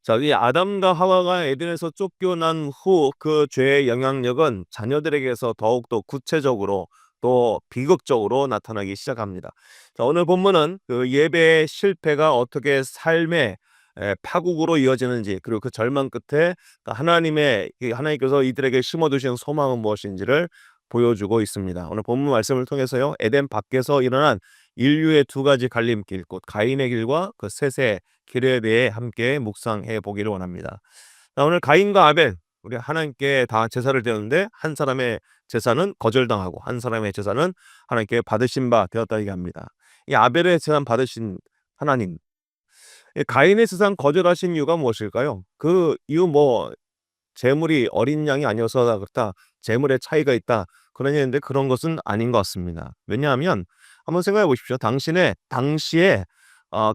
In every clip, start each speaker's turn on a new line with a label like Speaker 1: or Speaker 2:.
Speaker 1: 자, 이 아담과 하와가 에덴에서 쫓겨난 후 그 죄의 영향력은 자녀들에게서 더욱더 구체적으로 또 비극적으로 나타나기 시작합니다. 자, 오늘 본문은 그 예배의 실패가 어떻게 삶의 파국으로 이어지는지, 그리고 그 절망 끝에 하나님께서 이들에게 심어두신 소망은 무엇인지를 보여주고 있습니다. 오늘 본문 말씀을 통해서요, 에덴 밖에서 일어난 인류의 두 가지 갈림길, 곧 가인의 길과 그 셋의 길에 대해 함께 묵상해 보기를 원합니다. 자, 오늘 가인과 아벨, 우리 하나님께 다 제사를 드렸는데 한 사람의 제사는 거절당하고 한 사람의 제사는 하나님께 받으신 바 되었다 얘기합니다. 이 아벨의 제사 받으신 하나님, 이 가인의 제사 거절하신 이유가 무엇일까요? 그 이유 뭐 재물이 어린 양이 아니어서 그렇다, 재물의 차이가 있다, 그런 얘기인데 그런 것은 아닌 것 같습니다. 왜냐하면 한번 생각해 보십시오. 당시에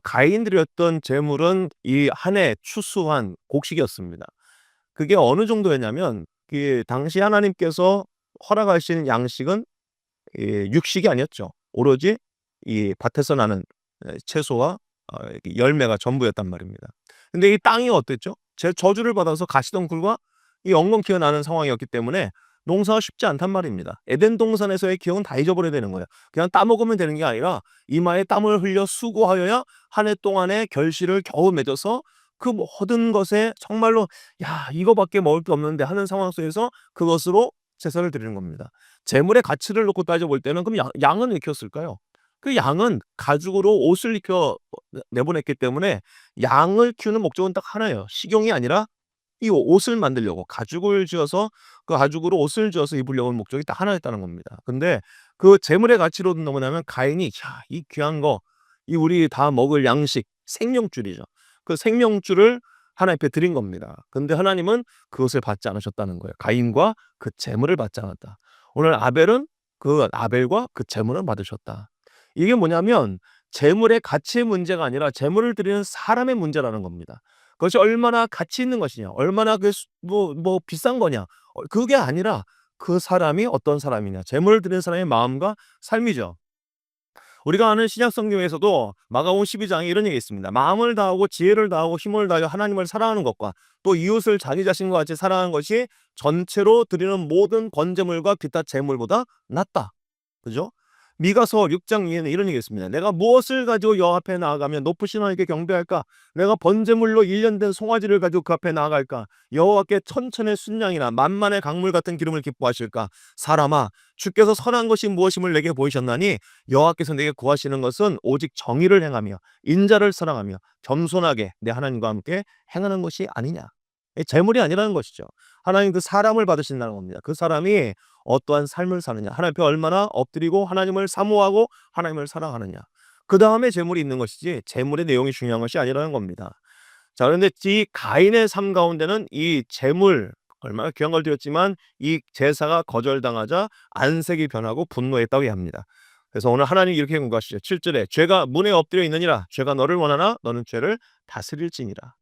Speaker 1: 가인 드렸던 재물은 이 한 해 추수한 곡식이었습니다. 그게 어느 정도였냐면 그 당시 하나님께서 허락하신 양식은 육식이 아니었죠. 오로지 이 밭에서 나는 채소와 이렇게 열매가 전부였단 말입니다. 근데 이 땅이 어땠죠? 저주를 받아서 가시덩굴과 이 엉겅퀴가 나는 상황이었기 때문에 농사가 쉽지 않단 말입니다. 에덴 동산에서의 기억은 다 잊어버려야 되는 거예요. 그냥 따먹으면 되는 게 아니라 이마에 땀을 흘려 수고하여야 한 해 동안의 결실을 겨우 맺어서 그 모든 것에 정말로 '야, 이거밖에 먹을 게 없는데.' 하는 상황 속에서 그것으로 제사를 드리는 겁니다. 재물의 가치를 놓고 따져볼 때는 그럼 양은 왜 키웠을까요? 그 양은 가죽으로 옷을 입혀 내보냈기 때문에 양을 키우는 목적은 딱 하나예요. 식용이 아니라 이 옷을 만들려고 가죽을 지어서 그 가죽으로 옷을 지어서 입으려고 하는 목적이 딱 하나였다는 겁니다. 근데 그 재물의 가치로 넘어가면 가인이 야, 이 귀한 거, 이 우리 다 먹을 양식, 생명줄이죠. 그 생명줄을 하나님 앞에 드린 겁니다. 근데 하나님은 그것을 받지 않으셨다는 거예요. 가인과 그 재물을 받지 않았다. 오늘 아벨과 그 재물을 받으셨다. 이게 뭐냐면 재물의 가치의 문제가 아니라 재물을 드리는 사람의 문제라는 겁니다. 그것이 얼마나 가치 있는 것이냐, 얼마나 비싼 거냐, 그게 아니라 그 사람이 어떤 사람이냐, 재물을 드리는 사람의 마음과 삶이죠. 우리가 아는 신약 성경에서도 마가복음 12장에 이런 얘기가 있습니다. 마음을 다하고 지혜를 다하고 힘을 다하여 하나님을 사랑하는 것과 또 이웃을 자기 자신과 같이 사랑하는 것이 전체로 드리는 모든 번제물과 기타 제물보다 낫다. 그죠? 미가서 6장 2에는 이런 얘기가 있습니다. 내가 무엇을 가지고 여호와 앞에 나아가면 높으신 하나님께 경배할까? 내가 번제물로 1년 된 송아지를 가지고 그 앞에 나아갈까? 여호와께 천천의 순양이나 만만의 강물 같은 기름을 기뻐하실까? 사람아, 주께서 선한 것이 무엇임을 내게 보이셨나니 여호와께서 내게 구하시는 것은 오직 정의를 행하며 인자를 사랑하며 겸손하게 내 하나님과 함께 행하는 것이 아니냐. 재물이 아니라는 것이죠. 하나님 그 사람을 받으신다는 겁니다. 그 사람이 어떠한 삶을 사느냐, 하나님 앞에 얼마나 엎드리고 하나님을 사모하고 하나님을 사랑하느냐, 그 다음에 재물이 있는 것이지 재물의 내용이 중요한 것이 아니라는 겁니다. 자, 그런데 이 가인의 삶 가운데는 이 재물, 얼마나 귀한 걸 드렸지만 이 제사가 거절당하자 안색이 변하고 분노했다고 합니다. 그래서 오늘 하나님 이렇게 공고하시죠. 7절에 죄가 문에 엎드려 있느니라, 죄가 너를 원하나 너는 죄를 다스릴지니라.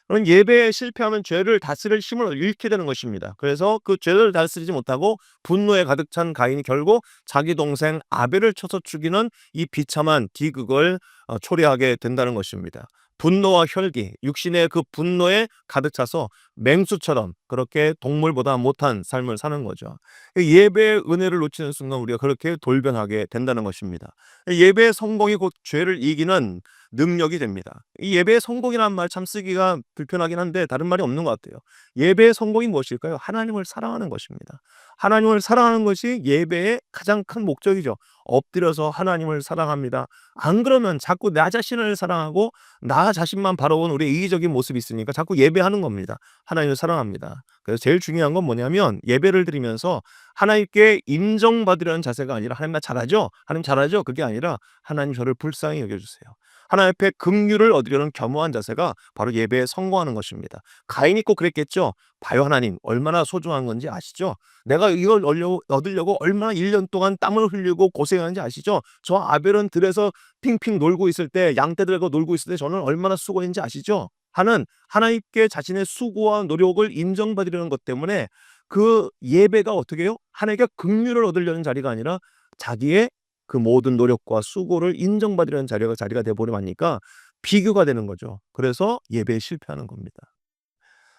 Speaker 1: 그런 예배에 실패하면 죄를 다스릴 힘을 잃게 되는 것입니다. 그래서 그 죄를 다스리지 못하고 분노에 가득 찬 가인이 결국 자기 동생 아벨을 쳐서 죽이는 이 비참한 비극을 초래하게 된다는 것입니다. 분노와 혈기, 육신의 그 분노에 가득 차서 맹수처럼 그렇게 동물보다 못한 삶을 사는 거죠. 예배의 은혜를 놓치는 순간 우리가 그렇게 돌변하게 된다는 것입니다. 예배의 성공이 곧 죄를 이기는 능력이 됩니다. 이 예배의 성공이라는 말 참 쓰기가 불편하긴 한데 다른 말이 없는 것 같아요. 예배의 성공이 무엇일까요? 하나님을 사랑하는 것입니다. 하나님을 사랑하는 것이 예배의 가장 큰 목적이죠. 엎드려서 하나님을 사랑합니다. 안 그러면 자꾸 나 자신을 사랑하고 나 자신만 바라본 우리의 이기적인 모습이 있으니까 자꾸 예배하는 겁니다. 하나님을 사랑합니다. 그래서 제일 중요한 건 뭐냐면 예배를 드리면서 하나님께 인정받으려는 자세가 아니라 하나님 나 잘하죠? 하나님 잘하죠? 그게 아니라 하나님 저를 불쌍히 여겨주세요. 하나님 앞에 긍휼을 얻으려는 겸허한 자세가 바로 예배에 성공하는 것입니다. 가인이 꼭 그랬겠죠. 봐요, 하나님 얼마나 소중한 건지 아시죠? 내가 이걸 얻으려고 얼마나 1년 동안 땀을 흘리고 고생하는지 아시죠? 저 아벨은 들에서 핑핑 놀고 있을 때, 양떼들과 놀고 있을 때 저는 얼마나 수고했는지 아시죠? 하는 하나님께 자신의 수고와 노력을 인정받으려는 것 때문에 그 예배가 어떻게 해요? 하나님께 긍휼을 얻으려는 자리가 아니라 자기의 그 모든 노력과 수고를 인정받으려는 자리가 돼버리면 하니까 비교가 되는 거죠. 그래서 예배에 실패하는 겁니다.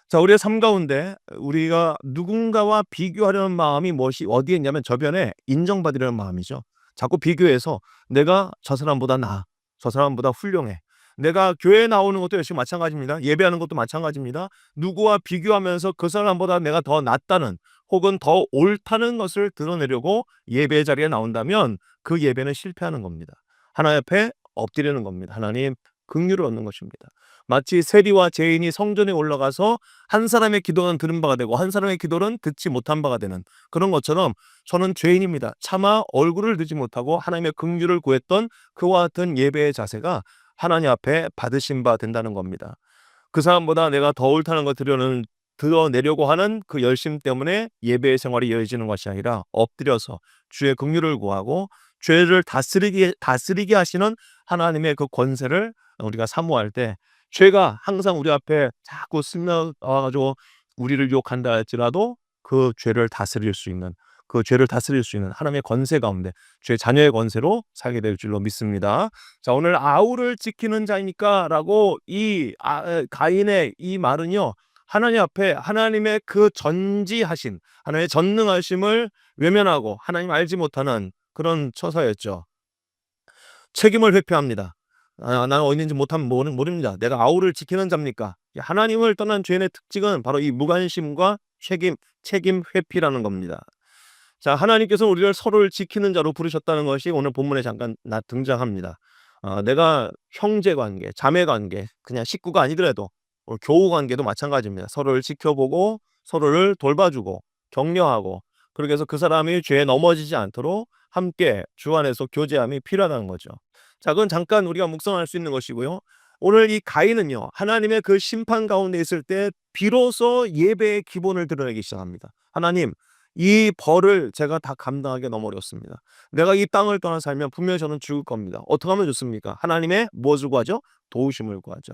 Speaker 1: 자, 우리의 삶 가운데 우리가 누군가와 비교하려는 마음이 무엇이 어디에 있냐면 저변에 인정받으려는 마음이죠. 자꾸 비교해서 '내가 저 사람보다 나아. 저 사람보다 훌륭해.' 내가 교회에 나오는 것도 역시 마찬가지입니다. 예배하는 것도 마찬가지입니다. 누구와 비교하면서 그 사람보다 내가 더 낫다는 혹은 더 옳다는 것을 드러내려고 예배의 자리에 나온다면 그 예배는 실패하는 겁니다. 하나님 앞에 엎드리는 겁니다. 하나님 긍휼을 얻는 것입니다. 마치 세리와 죄인이 성전에 올라가서 한 사람의 기도는 들은 바가 되고 한 사람의 기도는 듣지 못한 바가 되는 그런 것처럼 저는 죄인입니다. 차마 얼굴을 들지 못하고 하나님의 긍휼을 구했던 그와 같은 예배의 자세가 하나님 앞에 받으신 바 된다는 겁니다. 그 사람보다 내가 더 옳다는 걸 드러내려고 하는 그 열심 때문에 예배의 생활이 이어지는 것이 아니라 엎드려서 주의 긍휼을 구하고 죄를 다스리게 하시는 하나님의 그 권세를 우리가 사모할 때 죄가 항상 우리 앞에 자꾸 스며와 가지고 우리를 유혹한다 할지라도 그 죄를 다스릴 수 있는 하나님의 권세 가운데 주의 자녀의 권세로 살게 될 줄로 믿습니다. 자, 오늘 "아우를 지키는 자이니까"라고 가인의 이 말은요. 하나님 앞에 하나님의 그 전지하심, 하나님의 전능하심을 외면하고 하나님 알지 못하는 그런 처사였죠. 책임을 회피합니다. 나는 어디 있는지 못하면 모릅니다. 내가 아우를 지키는 자입니까? 하나님을 떠난 죄인의 특징은 바로 이 무관심과 책임 회피라는 겁니다. 자, 하나님께서 우리를 서로를 지키는 자로 부르셨다는 것이 오늘 본문에 잠깐 등장합니다. 내가 형제 관계, 자매 관계, 그냥 식구가 아니더라도 교우 관계도 마찬가지입니다. 서로를 지켜보고 서로를 돌봐주고 격려하고 그렇게 해서 그 사람이 죄에 넘어지지 않도록 함께 주 안에서 교제함이 필요하다는 거죠. 자, 그건 잠깐 우리가 묵상할 수 있는 것이고요. 오늘 이 가인은요. 하나님의 그 심판 가운데 있을 때 비로소 예배의 기본을 드러내기 시작합니다. 하나님, 이 벌을 제가 다 감당하기 너무 어렵습니다. 내가 이 땅을 떠나 살면 분명히 저는 죽을 겁니다. 어떻게 하면 좋습니까? 하나님의 무엇을 구하죠? 도우심을 구하죠.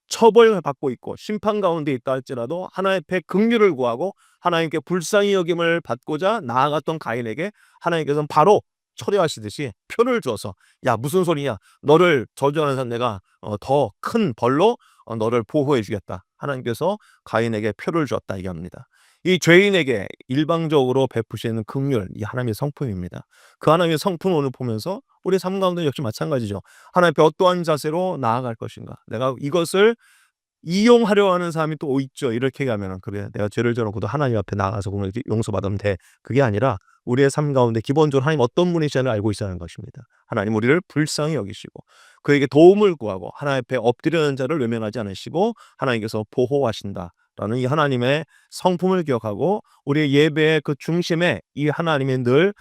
Speaker 1: 처벌을 받고 있고 심판 가운데 있다 할지라도 하나님 앞에 긍휼을 구하고 하나님께 불쌍히 여김을 받고자 나아갔던 가인에게 하나님께서는 바로 처리하시듯이 표를 주어서 "야, 무슨 소리냐? 너를 저주하는 사람 내가 더 큰 벌로 너를 보호해 주겠다." 하나님께서 가인에게 표를 주었다 얘기합니다. 이 죄인에게 일방적으로 베푸시는 긍휼, 이 하나님의 성품입니다. 그 하나님의 성품을 오늘 보면서 우리 삶 가운데 역시 마찬가지죠. 하나님 앞에 어떠한 자세로 나아갈 것인가? 내가 이것을 이용하려 하는 사람이 또 있죠. 이렇게 가면은 '그래, 내가 죄를 져놓고도 하나님 앞에 나가서 그러면 용서받으면 돼.' 그게 아니라 우리의 삶 가운데 기본적으로 하나님 어떤 분이신지를 알고 있어야 하는 것입니다. 하나님 우리를 불쌍히 여기시고 그에게 도움을 구하고 하나님 앞에 엎드리는 자를 외면하지 않으시고 하나님께서 보호하신다라는 이 하나님의 성품을 기억하고 우리의 예배의 그 중심에 이 하나님이 늘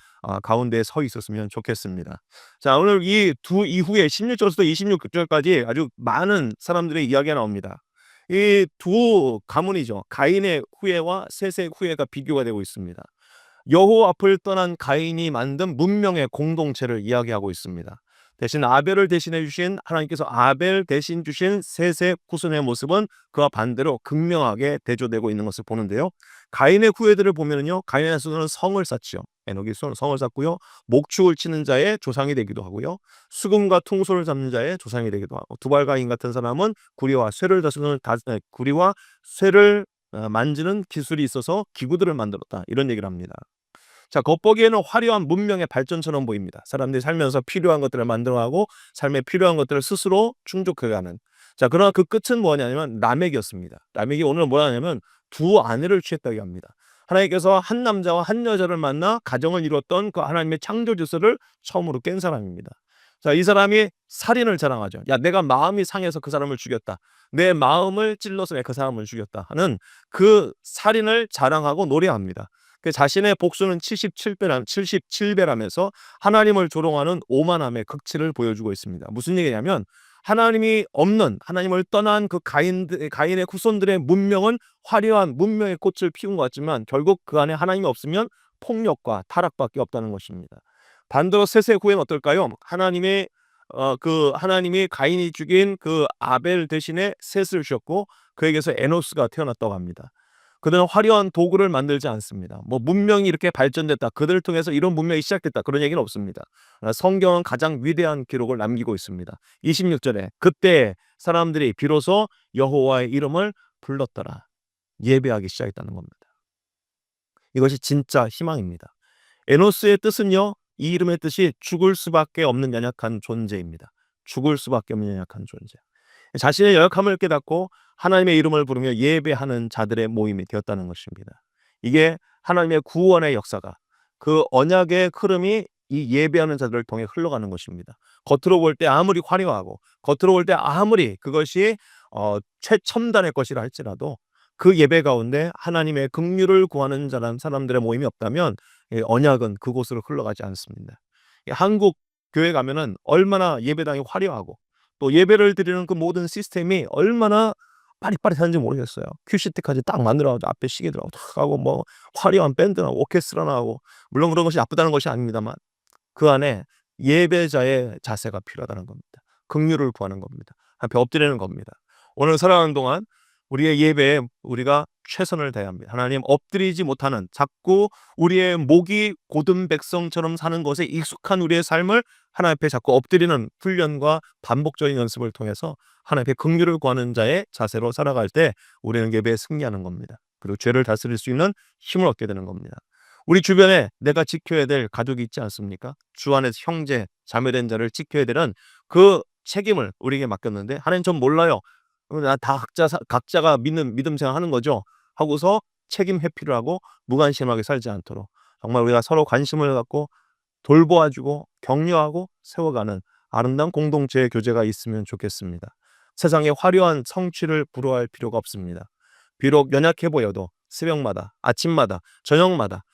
Speaker 1: 가운데에 서 있었으면 좋겠습니다. 자, 오늘 이 두 이후에 16절에서 26절까지 아주 많은 사람들의 이야기가 나옵니다. 이 두 가문이죠. 가인의 후예와 셋의 후예가 비교가 되고 있습니다. 여호와 앞을 떠난 가인이 만든 문명의 공동체를 이야기하고 있습니다. 대신 아벨을 대신해 주신 하나님께서 아벨 대신 주신 셋의 후손의 모습은 그와 반대로 극명하게 대조되고 있는 것을 보는데요. 가인의 후예들을 보면은요. 가인의 후손은 성을 쌓지요. 에녹이 성을 쌓고요. 목축을 치는 자의 조상이 되기도 하고요. 수금과 퉁소를 잡는 자의 조상이 되기도 하고 두발가인 같은 사람은 구리와 쇠를 만지는 기술이 있어서 기구들을 만들었다. 이런 얘기를 합니다. 자, 겉보기에는 화려한 문명의 발전처럼 보입니다. 사람들이 살면서 필요한 것들을 만들어가고 삶에 필요한 것들을 스스로 충족해가는. 자, 그러나 그 끝은 뭐냐면 라멕이었습니다. 라멕이 오늘 뭐냐면 두 아내를 취했다고 합니다. 하나님께서 한 남자와 한 여자를 만나 가정을 이뤘던 그 하나님의 창조 질서를 처음으로 깬 사람입니다. 자, 이 사람이 살인을 자랑하죠. "야, 내가 마음이 상해서 그 사람을 죽였다. 내 마음을 찔러서 내가 그 사람을 죽였다." 하는 그 살인을 자랑하고 노래합니다. 그 자신의 복수는 77배라면서 하나님을 조롱하는 오만함의 극치를 보여주고 있습니다. 무슨 얘기냐면 하나님이 없는 하나님을 떠난 그 가인의 후손들의 문명은 화려한 문명의 꽃을 피운 것 같지만 결국 그 안에 하나님이 없으면 폭력과 타락밖에 없다는 것입니다. 반대로 셋의 후예는 어떨까요? 하나님이 가인이 죽인 그 아벨 대신에 셋을 주셨고 그에게서 에노스가 태어났다고 합니다. 그들은 화려한 도구를 만들지 않습니다. 뭐 문명이 이렇게 발전됐다, 그들을 통해서 이런 문명이 시작됐다, 그런 얘기는 없습니다. 성경은 가장 위대한 기록을 남기고 있습니다. 26절에 그때 사람들이 비로소 여호와의 이름을 불렀더라. 예배하기 시작했다는 겁니다. 이것이 진짜 희망입니다. 에노스의 뜻은요, 이 이름의 뜻이 죽을 수밖에 없는 연약한 존재입니다. 죽을 수밖에 없는 연약한 존재. 자신의 연약함을 깨닫고 하나님의 이름을 부르며 예배하는 자들의 모임이 되었다는 것입니다. 이게 하나님의 구원의 역사가, 그 언약의 흐름이 이 예배하는 자들을 통해 흘러가는 것입니다. 겉으로 볼 때 아무리 화려하고 겉으로 볼 때 아무리 그것이 최첨단의 것이라 할지라도 그 예배 가운데 하나님의 긍휼을 구하는 사람들의 모임이 없다면 언약은 그곳으로 흘러가지 않습니다. 한국 교회 가면은 얼마나 예배당이 화려하고 또 예배를 드리는 그 모든 시스템이 얼마나 빠릿빠릿한지 모르겠어요. 큐시트까지 딱 만들어 가지고 앞에 시계들하고 탁 하고 뭐 화려한 밴드나 오케스트라 나오고, 물론 그런 것이 나쁘다는 것이 아닙니다만 그 안에 예배자의 자세가 필요하다는 겁니다. 긍휼을 구하는 겁니다. 앞에 엎드리는 겁니다. 오늘 살아가는 동안 우리의 예배에 우리가 최선을 다해야 합니다. 하나님, 엎드리지 못하는, 자꾸 우리의 목이 고든 백성처럼 사는 것에 익숙한 우리의 삶을 하나님 앞에 자꾸 엎드리는 훈련과 반복적인 연습을 통해서 하나님 앞에 긍휼을 구하는 자의 자세로 살아갈 때 우리는 예배에 승리하는 겁니다. 그리고 죄를 다스릴 수 있는 힘을 얻게 되는 겁니다. 우리 주변에 내가 지켜야 될 가족이 있지 않습니까? 주 안에서 형제, 자매된 자를 지켜야 되는 그 책임을 우리에게 맡겼는데, 하나님 전 몰라요. 다 각자가 믿는 믿음 생활하는 거죠. 하고서 책임 회피를 하고 무관심하게 살지 않도록 정말 우리가 서로 관심을 갖고 돌보아주고 격려하고 세워가는 아름다운 공동체의 교제가 있으면 좋겠습니다. 세상의 화려한 성취를 부러워할 필요가 없습니다. 비록 연약해 보여도 새벽마다, 아침마다, 저녁마다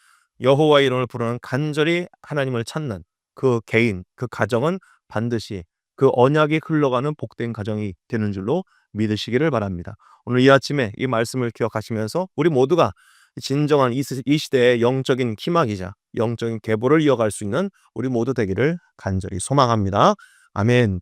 Speaker 1: 여호와의 이름을 부르는, 간절히 하나님을 찾는 그 개인, 그 가정은 반드시 그 언약이 흘러가는 복된 가정이 되는 줄로 믿으시기를 바랍니다. 오늘 이 아침에 이 말씀을 기억하시면서 우리 모두가 진정한 이 시대의 영적인 희망이자 영적인 계보를 이어갈 수 있는 우리 모두 되기를 간절히 소망합니다. 아멘.